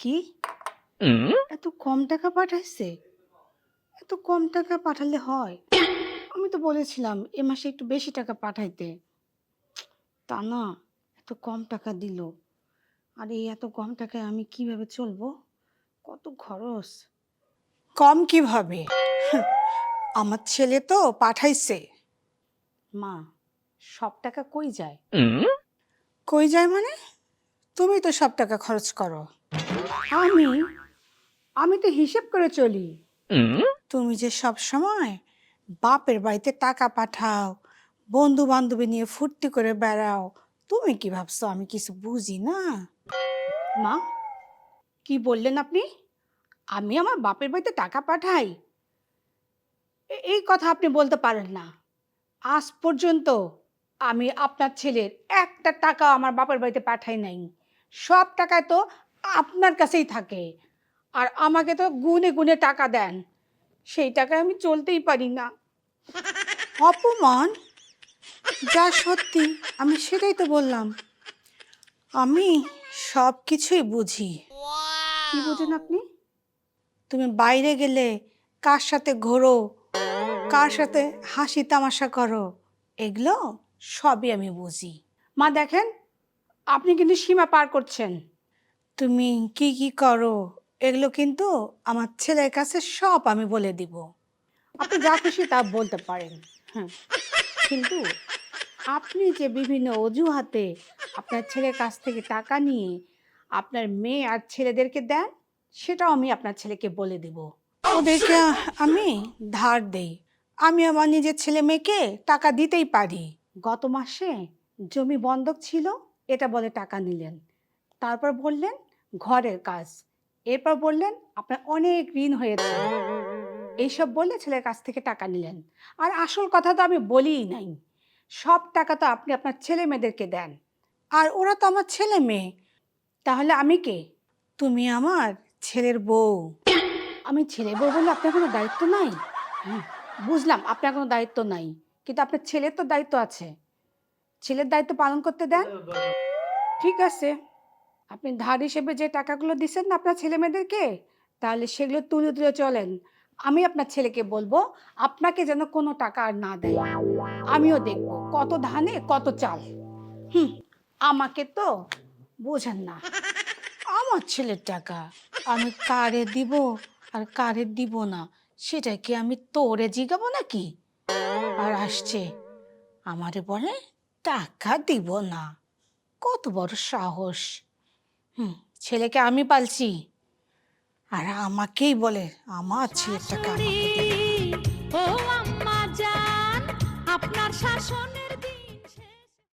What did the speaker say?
কি এত কম টাকা পাঠাইছে? এত কম টাকা পাঠালে হয়? আমি তো বলেছিলাম এ মাসে একটু বেশি টাকা পাঠাইতে। তা না, এত কম টাকা দিল। আর এই এত কম টাকায় আমি কিভাবে চলবো? কত খরচ। কম কিভাবে? আমার ছেলে তো পাঠাইছে। মা, সব টাকা কই যায়? কই যায় মানে? তুমি তো সব টাকা খরচ করো। আমি আমি তো হিসেব করে চলি। তুমি যে সব সময় বাপের বাড়িতে টাকা পাঠাও, বন্ধু বান্ধবী নিয়ে ফুর্তি করে বেড়াও, তুমি কি ভাবছো আমি কিছু বুঝি না? মা, কি বললেন আপনি? আমি আমার বাপের বাড়িতে টাকা পাঠাই? এই কথা আপনি বলতে পারেন না। আজ পর্যন্ত আমি আপনার ছেলের একটা টাকা আমার বাপের বাড়িতে পাঠাই নাই। সব টাকা তো আপনার কাছেই থাকে। আর আমাকে তো গুনে গুনে টাকা দেন। সেই টাকায় আমি চলতেই পারি না। অপমান! যা সত্যি আমি সেটাই তো বললাম। আমি সব কিছুই বুঝি। কি বুঝেন আপনি? তুমি বাইরে গেলে কার সাথে ঘোরো, কার সাথে হাসি তামাশা করো, এগুলো সবই আমি বুঝি। মা দেখেন, আপনি কিন্তু সীমা পার করছেন। তুমি কি কি করো এগুলো কিন্তু আমার ছেলের কাছে সব আমি বলে দিব। আপনি যা খুশি তা বলতে পারেন। হ্যাঁ, কিন্তু আপনি যে বিভিন্ন অজুহাতে আপনার ছেলের কাছ থেকে টাকা নিয়ে আপনার মেয়ে আর ছেলেদেরকে দেন, সেটাও আমি আপনার ছেলেকে বলে দেব। ওদেরকে আমি ধার দেই। আমি আমার নিজের ছেলে মেয়েকে টাকা দিতেই পারি। গত মাসে জমি বন্ধক ছিল, এটা বলে টাকা নিলেন। তারপর বললেন ঘরের কাজ। এরপর বললেন আপনার অনেক ঋণ হয়েছে। এইসব বলে ছেলের কাছ থেকে টাকা নিলেন। আর আসল কথা তো আমি বলিই নাই। সব টাকা তো আপনি আপনার ছেলে মেয়েদেরকে দেন। আর ওরা তো আমার ছেলে মেয়ে। তাহলে আমি কে? তুমি আমার ছেলের বউ। আমি ছেলে বউ বলে আপনার কোনো দায়িত্ব নাই? হ্যাঁ, বুঝলাম আপনার কোনো দায়িত্ব নাই, কিন্তু আপনার ছেলের তো দায়িত্ব আছে। ছেলের দায়িত্ব পালন করতে দেন। ঠিক আছে, আপনি ধার হিসেবে যে টাকাগুলো দিচ্ছেন না আপনার ছেলে মেয়েদেরকে, তাহলে সেগুলো তুলে তুলে চলেন। আমি আপনার ছেলেকে বলবো আপনাকে যেন কোনো টাকা আর না দেয়। আমিও দেখব কত ধানে কত চাল। হুম, আমাকে তো বোঝেন না। আমার ছেলের টাকা আমি কারে দিব আর কারে দিব না সেটা কি আমি তোরে জিগাবো নাকি? আর আসছে আমারে বলে টাকা দিব না। কত বড় সাহস! ছেলেকে আমি পালছি আর আমাকেই বলে আমার ছেলের টাকা আমাকে দিবে না। ও আম্মা জান, আপনার শাসনে